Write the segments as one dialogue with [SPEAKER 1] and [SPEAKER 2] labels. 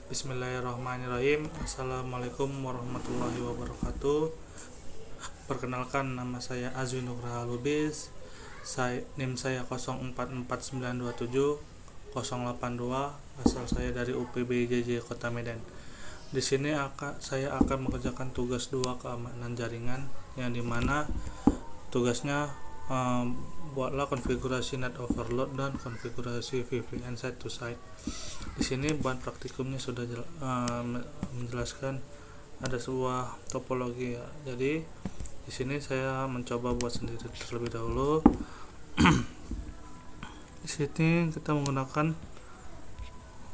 [SPEAKER 1] Bismillahirrahmanirrahim. Assalamualaikum warahmatullahi wabarakatuh. Perkenalkan, nama saya Azwi Nugraha Lubis. NIM saya 044927 Asal saya dari UPBJJ Kota Medan. Di sini saya akan mengerjakan tugas 2 keamanan jaringan, yang dimana tugasnya buatlah konfigurasi net overload dan konfigurasi VPN site to site. Di sini bahan praktikumnya sudah menjelaskan ada sebuah topologi ya. Jadi di sini saya mencoba buat sendiri terlebih dahulu. Di sini kita menggunakan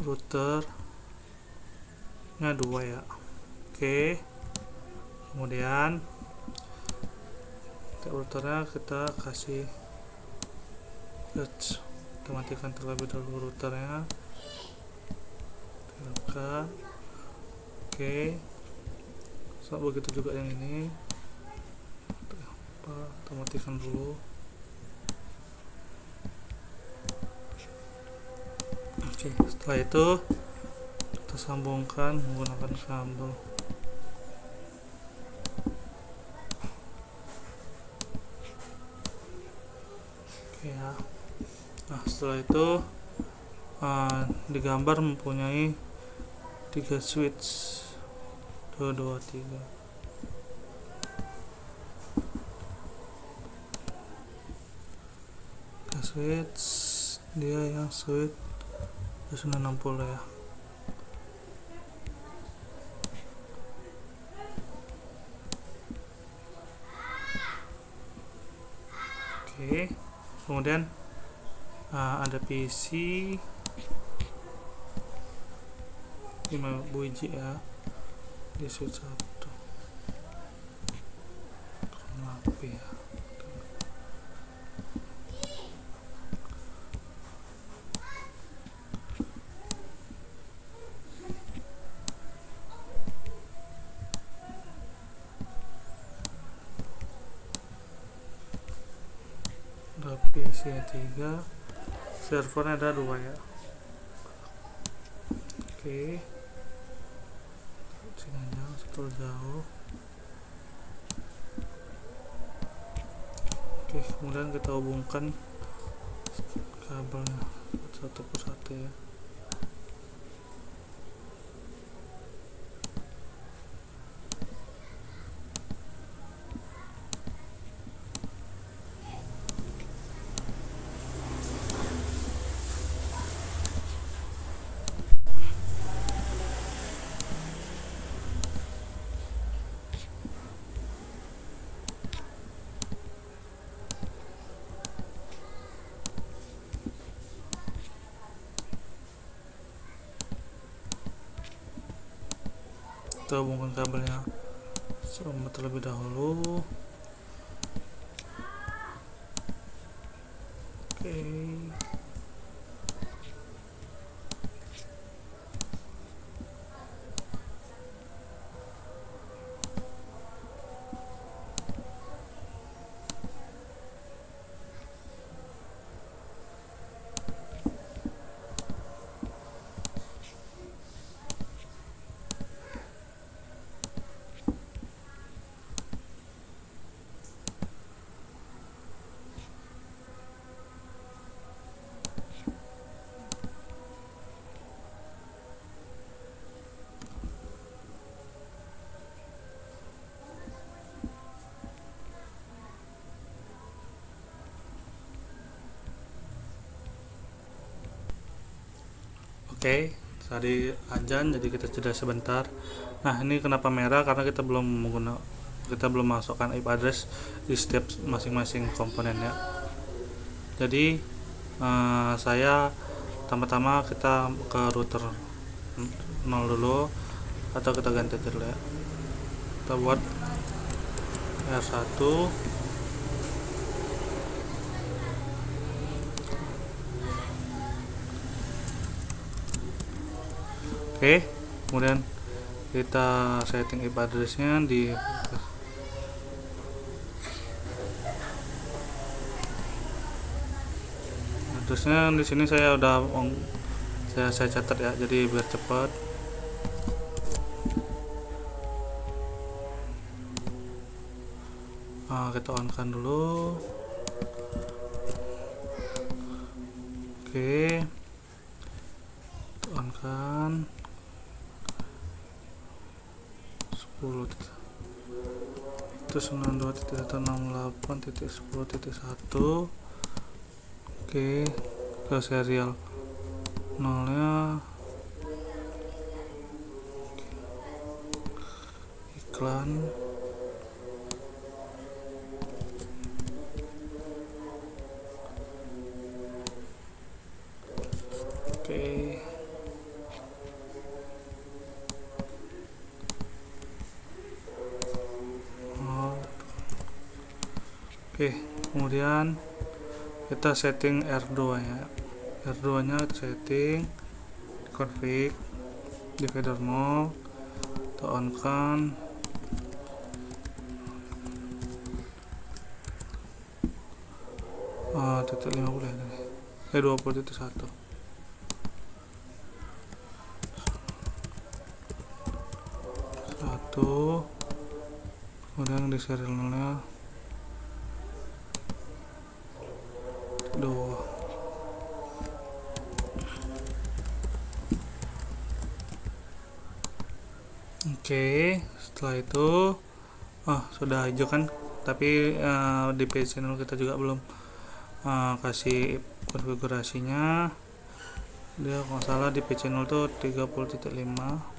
[SPEAKER 1] routernya 2 ya. Oke. Kemudian routernya kita kasih kita matikan terlebih dahulu routernya. Oke. Begitu juga yang ini. Kita matikan dulu. Oke, setelah itu kita sambungkan menggunakan kabel. Oke ya. Nah, setelah itu di gambar mempunyai 3 switch 2, 2, 3. Switch dia yang switch 260 ya. Oke, kemudian ada PC 5 biji ya di switch 1. Kenapa ya? Ada PC 3, servernya ada 2 ya. Oke, sini jauh. Oke, kemudian kita hubungkan kabelnya satu persatu ya. Kita hubungkan kabelnya terlebih dahulu. Oke. Oke, tadi azan jadi kita jeda sebentar. Nah, ini kenapa merah? Karena kita belum masukkan IP address di setiap masing-masing komponennya. Jadi saya pertama kita ke router 0 dulu, atau kita ganti dulu ya. Kita buat R1. Oke, kemudian kita setting IP address-nya di address-nya di sini saya udah saya catat ya, jadi biar cepat. Kita on kan dulu. Oke, on kan 10 itu 92.168.10.1. Oke, ke serial nolnya iklan. Oke, kemudian kita setting R2 nya. R2 nya kita setting config divider 0, kita on kan titik 50 ya, 20.1. Kemudian di serial nolnya 2. Oke, setelah itu sudah hijau kan, tapi di page channel kita juga belum kasih konfigurasinya. Dia kalau salah di page channel tuh 30.5.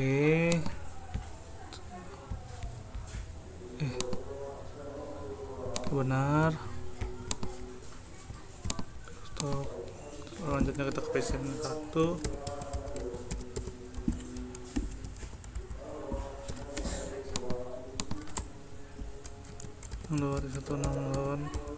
[SPEAKER 1] Oke, benar. Stop. Selanjutnya kita ke page 1. Nomor 168.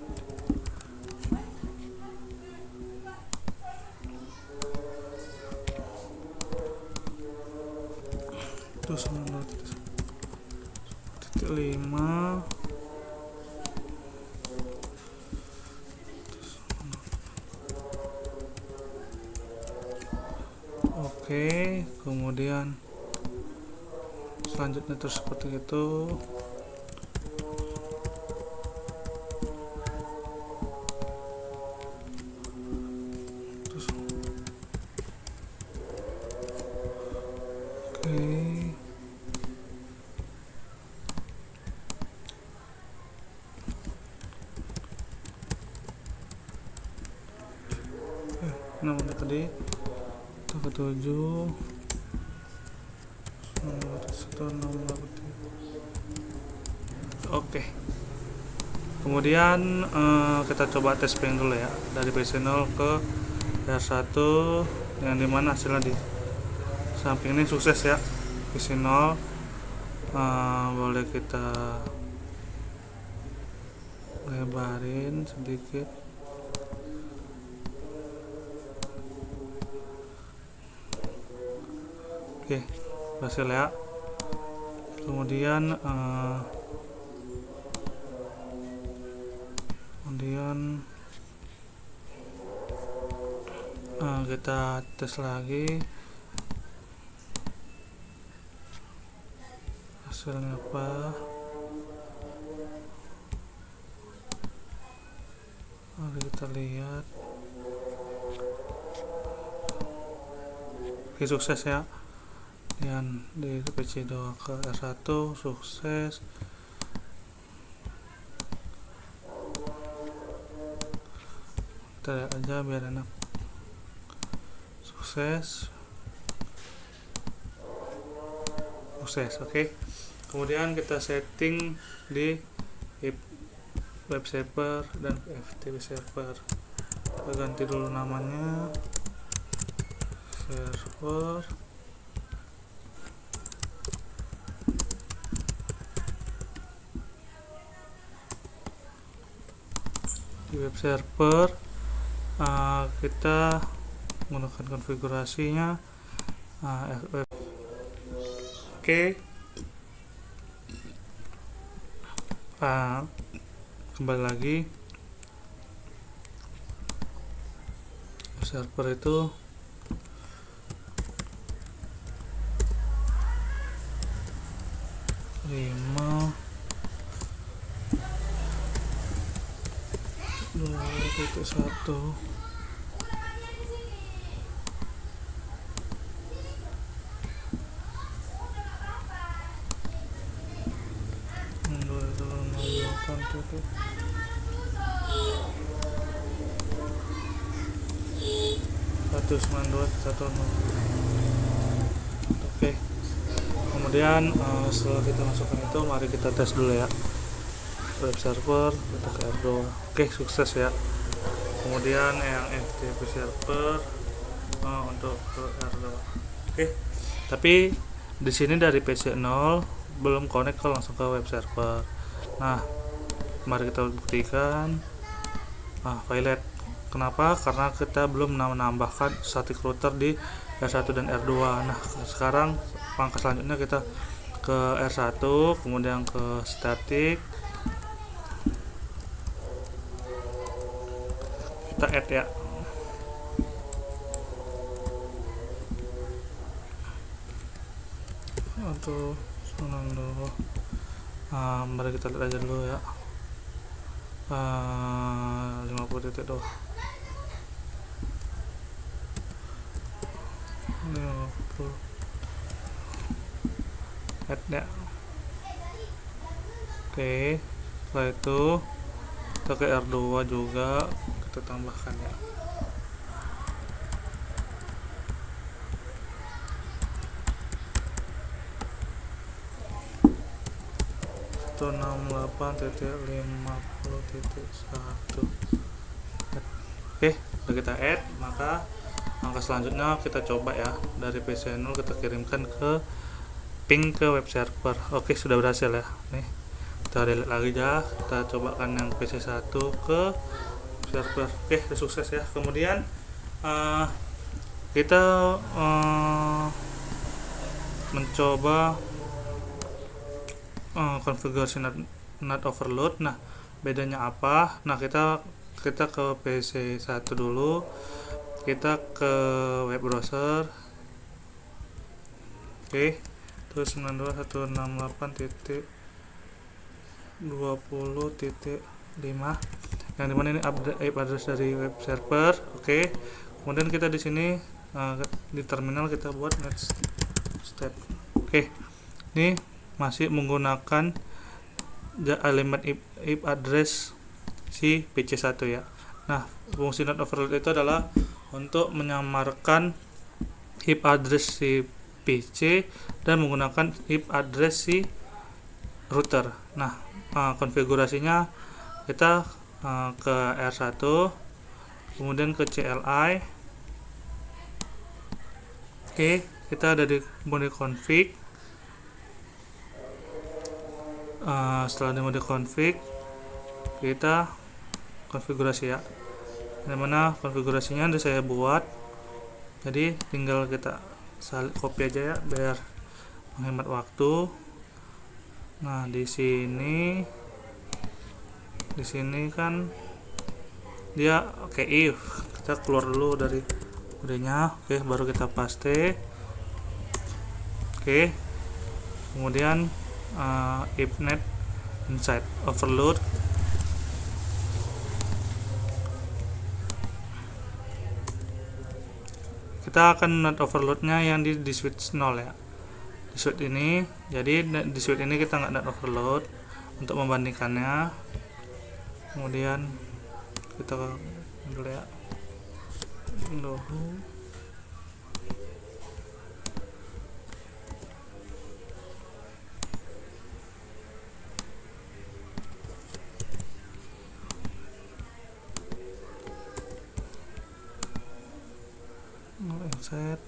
[SPEAKER 1] Terus 9.5. Oke, kemudian selanjutnya terus seperti itu. Terus nomor tadi ke 7. Oke, kemudian kita coba tes ping dulu ya, dari PS0 ke R1, yang dimana hasilnya di samping ini sukses ya. PS0 boleh kita lebarin sedikit. Oke, berhasil ya. Kemudian kita tes lagi hasilnya apa. Mari kita lihat. Oke, sukses ya. Dan di PC2 ke R1 sukses. Kita lihat aja biar enak. Sukses. Oke. Kemudian kita setting di web server dan FTP server. Kita ganti dulu namanya, server. Di web server kita menggunakan konfigurasinya FF. Oke. kembali lagi. Server itu lima 2.1 192.1.0. Oke, kemudian setelah kita masukkan itu, mari kita tes dulu ya. Web server kita ke R2. Oke, sukses ya. Kemudian yang FTP server untuk ke R2. Oke, tapi di sini dari PC 0 belum connect ke langsung ke web server. Nah, mari kita buktikan. Violet. Kenapa? Karena kita belum menambahkan static router di R1 dan R2. Nah, sekarang langkah selanjutnya kita ke R1, kemudian ke static, kita add ya. Untuk senang dulu. Mari kita lihat aja dulu ya. 50 titik doh. 50 add ya. Oke, setelah itu kita ke R2 juga kita tambahkan ya. Itu 68.50.1. Oke, udah kita add, maka langkah selanjutnya kita coba ya, dari PC 0 kita kirimkan ke ping ke web server. Oke, sudah berhasil ya. Nih, kita delete lagi ya, kita cobakan yang PC 1 ke server. Oke, sudah sukses ya. Kemudian kita mencoba konfigurasi NAT overload. Nah, bedanya apa? Nah, kita ke PC 1 dulu, kita ke web browser. Oke, terus 92.168.20.5 yang dimana ini IP address dari web server. Oke, kemudian kita di sini di terminal kita buat next step. Oke, ini masih menggunakan elemen IP address si PC1 ya. Nah, fungsi NAT overload itu adalah untuk menyamarkan IP address si PC dan menggunakan IP address si router. Nah, konfigurasinya kita ke R1, kemudian ke CLI. Oke, kita ada di mode config. Setelah di mode config, kita konfigurasi ya. Dimana konfigurasinya udah saya buat, jadi tinggal kita copy aja ya biar menghemat waktu. Nah, di sini kan dia if, kita keluar dulu dari kodenya. Oke, baru kita paste. Oke, kemudian if net inside overload, kita akan NAT overloadnya yang di switch 0 ya, di switch ini. Jadi di switch ini kita nggak NAT overload. Untuk membandingkannya, kemudian kita dulu ya dulu. Set,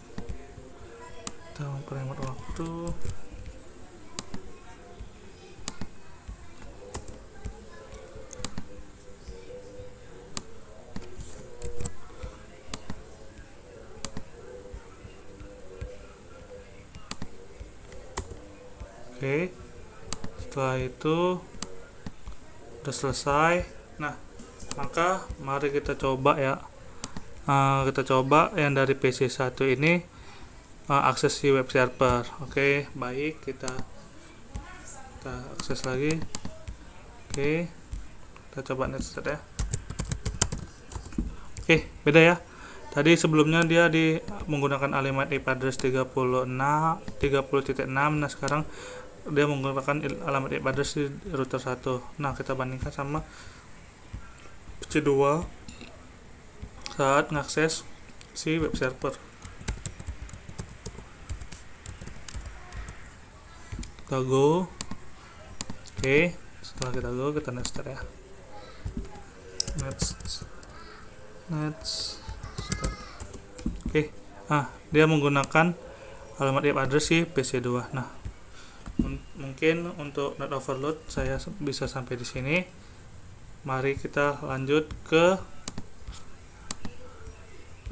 [SPEAKER 1] kita memperhemat waktu. Oke, setelah itu Udah selesai. Nah, maka mari kita coba ya. Kita coba yang dari PC1 ini akses si web server. Oke, baik, kita akses lagi. Oke, kita coba next ya. Oke, beda ya. Tadi sebelumnya dia menggunakan alamat IP address 30.6. Nah, sekarang dia menggunakan alamat IP address di router 1. Nah, kita bandingkan sama PC2 saat ngakses si web server. Kita go. Oke, setelah kita go, kita next ya. Next. Oke. Dia menggunakan alamat IP address si PC2. Nah, mungkin untuk net overload saya bisa sampai di sini. Mari kita lanjut ke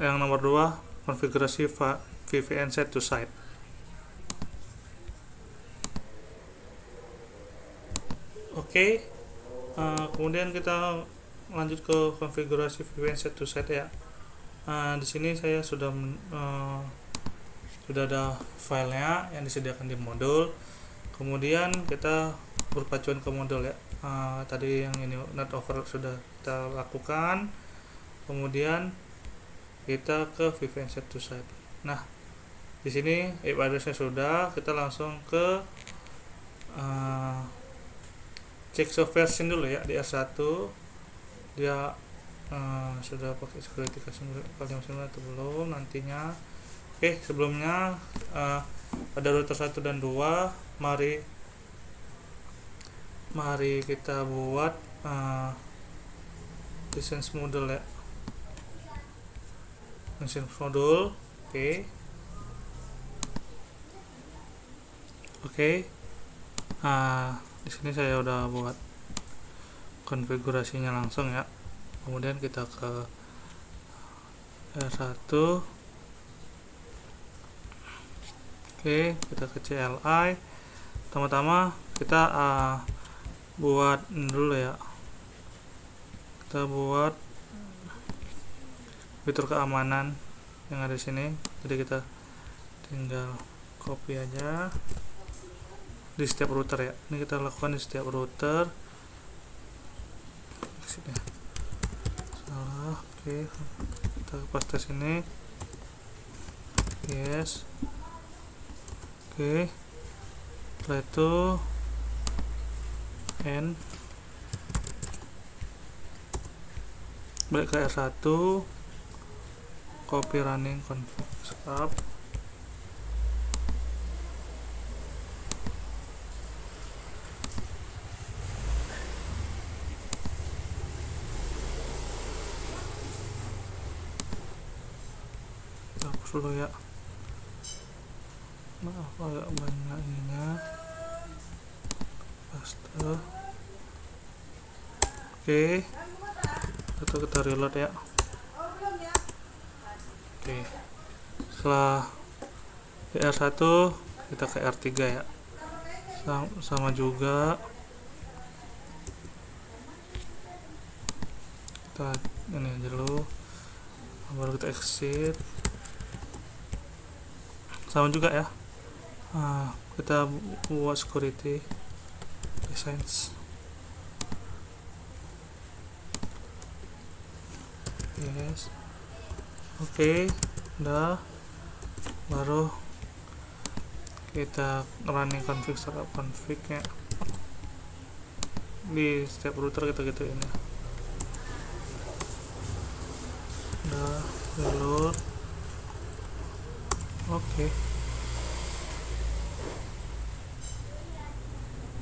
[SPEAKER 1] yang nomor 2, konfigurasi VPN set to site. Oke. Kemudian kita lanjut ke konfigurasi VPN set to site ya. Di sini saya sudah ada filenya yang disediakan di modul. Kemudian kita berpacuan ke modul ya. Tadi yang ini net overload sudah kita lakukan. Kemudian kita ke VPN set to site. Nah, di sini IP address-nya sudah. Kita langsung ke cek software version dulu ya. Di R1 dia sudah pakai security kali atau belum nantinya. Oke, sebelumnya pada router 1 dan 2 mari kita buat license module ya. License module. Oke. Di sini saya udah buat konfigurasinya langsung ya. Kemudian kita ke R1. Oke, kita ke CLI. Pertama-tama kita buat dulu ya. Kita buat fitur keamanan yang ada di sini. Jadi kita tinggal copy aja di setiap router ya. Ini kita lakukan di setiap router. Salah. Oke, kita paste sini. Yes. Oke. Setelah itu N balik ke R1, copy running config setup. Hapus dulu ya, maaf agak banyak ininya. Paste. Oke, kita reload ya. Oke, setelah R1 kita ke R3 ya, sama juga kita ini aja dulu, baru kita exit. Sama juga ya, kita buat security license. Yes. Oke, udah. Baru kita running config setup config ya. Di setiap router kita gituin ya. Udah reload. Oke.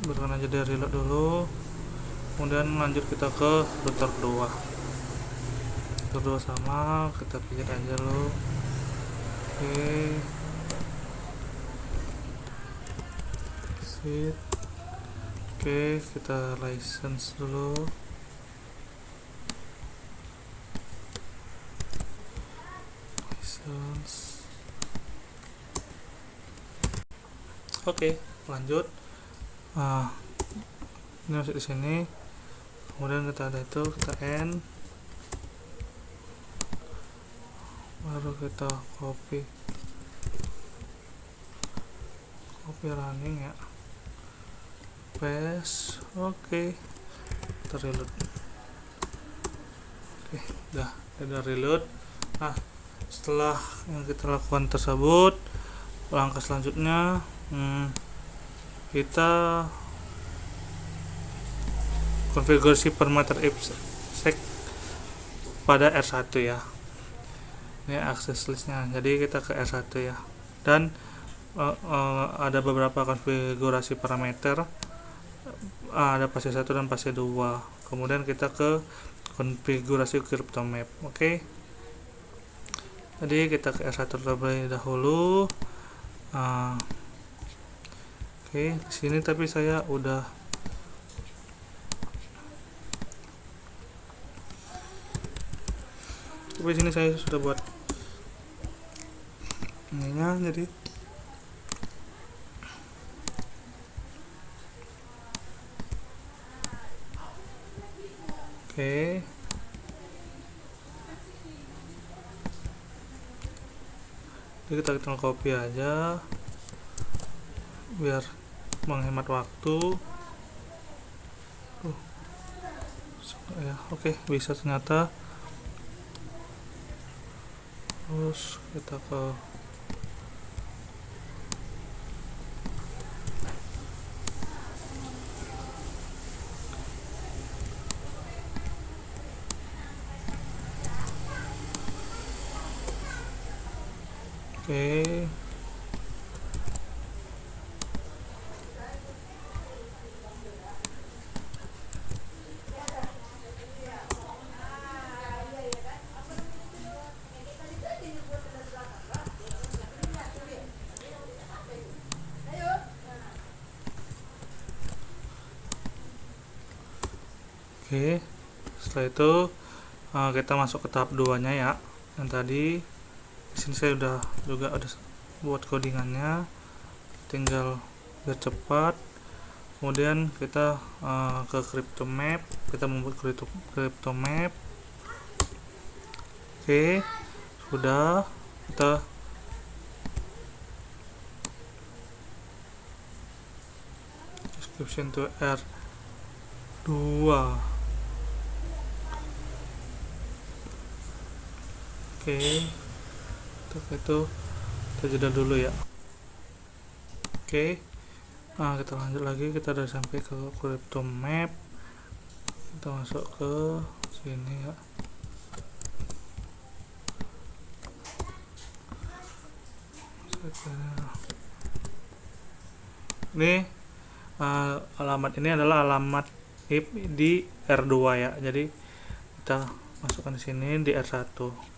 [SPEAKER 1] Biarkan aja dia reload dulu. Kemudian lanjut kita ke router kedua. Kedua sama, kita pijat aja dulu. Oke. Exit. Oke, kita license dulu. License. Oke, lanjut. Ini masuk di sini. kemudian kita ada itu, kita end, baru kita copy running ya, paste, oke. Kita reload. Oke, udah reload. Nah, setelah yang kita lakukan tersebut, langkah selanjutnya kita konfigurasi parameter IPsec pada R1 ya. Ini akses listnya, jadi kita ke R1 ya, dan ada beberapa konfigurasi parameter, ada fase 1 dan fase 2. Kemudian kita ke konfigurasi CryptoMap. Oke. Jadi kita ke R1 terlebih dahulu. Oke, di sini tapi saya udah sini saya sudah buat ininya, jadi oke. Jadi kita tinggal copy aja biar menghemat waktu. Ya, oke, bisa ternyata. Terus kita ke oke. Oke, setelah itu kita masuk ke tahap 2 nya ya. Yang tadi di sini saya udah buat codingannya, tinggal biar cepat. Kemudian kita ke CryptoMap, kita membuat CryptoMap. Oke, sudah. Kita description to R2. Oke, untuk itu kita jeda dulu ya. Oke, kita lanjut lagi. Kita udah sampai ke CryptoMap, kita masuk ke sini ya. Ini alamat ini adalah alamat IP di R2 ya, jadi kita masukkan di sini di R1.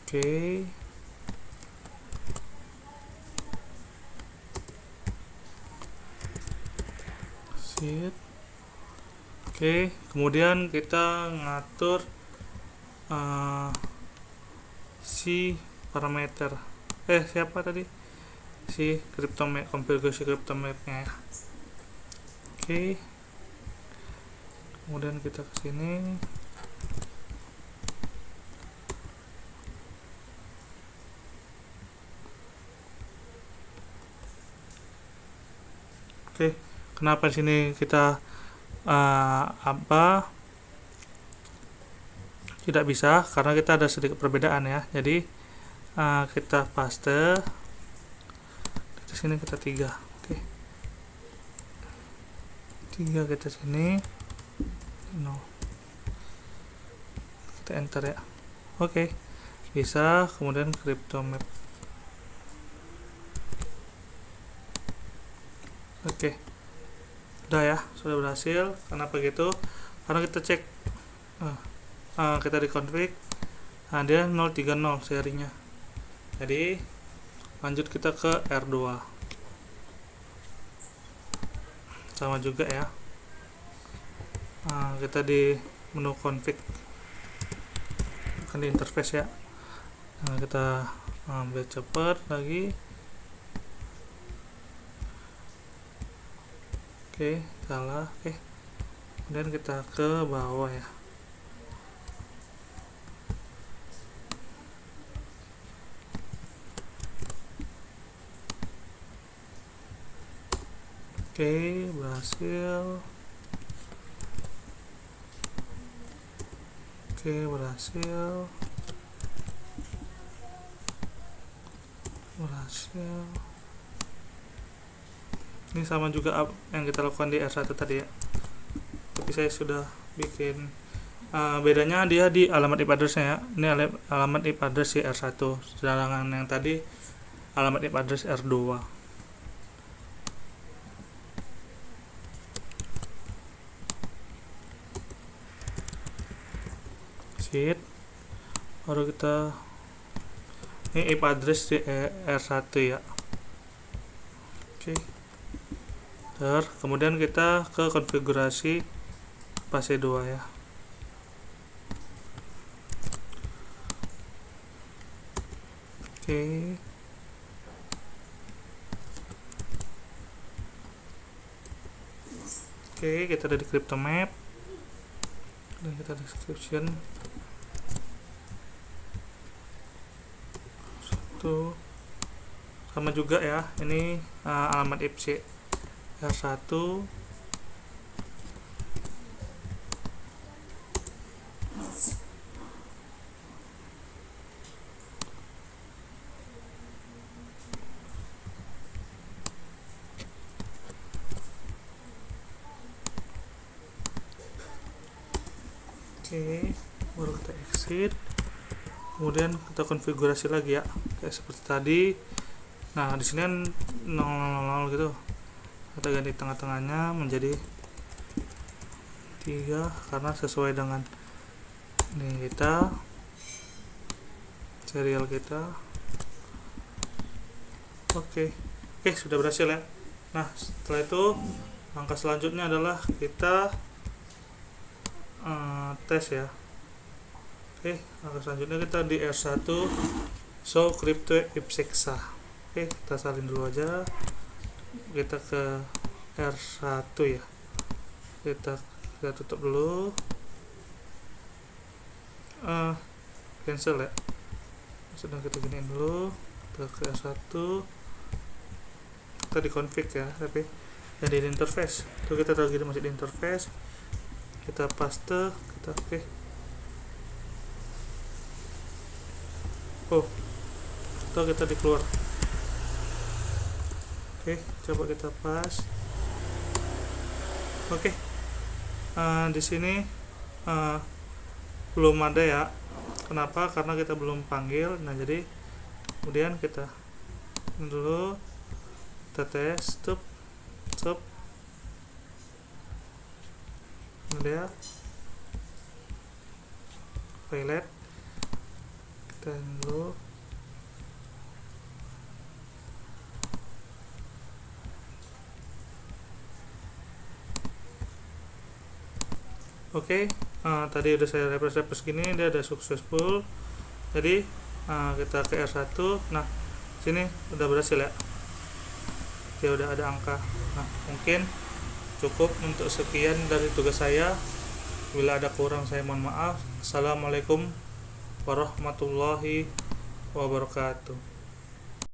[SPEAKER 1] Oke. Sit. Oke, kemudian kita ngatur si parameter siapa tadi, si CryptoMap, konfigurasi CryptoMap-nya ya. Oke. Kemudian kita ke sini. Oke, kenapa sini kita tidak bisa, karena kita ada sedikit perbedaan ya. Jadi kita paste di sini, kita 3. Oke, 3 kita sini, no, kita enter ya. Oke, bisa. Kemudian CryptoMap. Oke, udah ya, sudah berhasil. Kenapa gitu? Karena kita cek kita di config, dia 030 serinya. Jadi lanjut kita ke R2, sama juga ya. Kita di menu config, akan di interface ya. Kita ambil cepat lagi, Oke, salah. Oke, kemudian kita ke bawah ya. Oke, berhasil. Oke, berhasil. Ini sama juga yang kita lakukan di R1 tadi ya, tapi saya sudah bikin bedanya dia di alamat IP address-nya ya. Ini alamat IP address di R1, sedangkan yang tadi alamat IP address R2. Exit, baru kita ini IP address di R1 ya. Oke. Kemudian kita ke konfigurasi fase 2 ya. Oke, kita ada di crypto map dan kita description satu sama juga ya. Ini alamat IPC R1. Oke, baru kita exit, kemudian kita konfigurasi lagi ya, kayak seperti tadi. Nah, di sini kan 000 gitu, kita ganti tengah-tengahnya menjadi 3 karena sesuai dengan ini kita serial kita. Oke, sudah berhasil ya. Nah, setelah itu langkah selanjutnya adalah kita tes ya. Oke, langkah selanjutnya kita di R1 show crypto IPSEXA. Oke, kita salin dulu aja. Kita ke R1 ya. Kita tutup dulu. Cancel ya. Sedang kita giniin dulu. Kita ke R1. Kita di config ya, tapi jadi di interface. Itu kita taruh gini masih di interface. Kita paste, kita oke. Atau kita di keluar. Oke, coba kita pas. Oke. Di sini belum ada ya. Kenapa? Karena kita belum panggil. Nah, jadi kemudian kita dulu kita tes, stop. Kemudian pilot kita dulu. Oke, tadi udah saya refresh gini, dia ada successful. Jadi kita ke R1. Nah, sini udah berhasil ya. Dia udah ada angka. Nah, mungkin cukup untuk sekian dari tugas saya. Bila ada kurang saya mohon maaf. Assalamualaikum warahmatullahi wabarakatuh.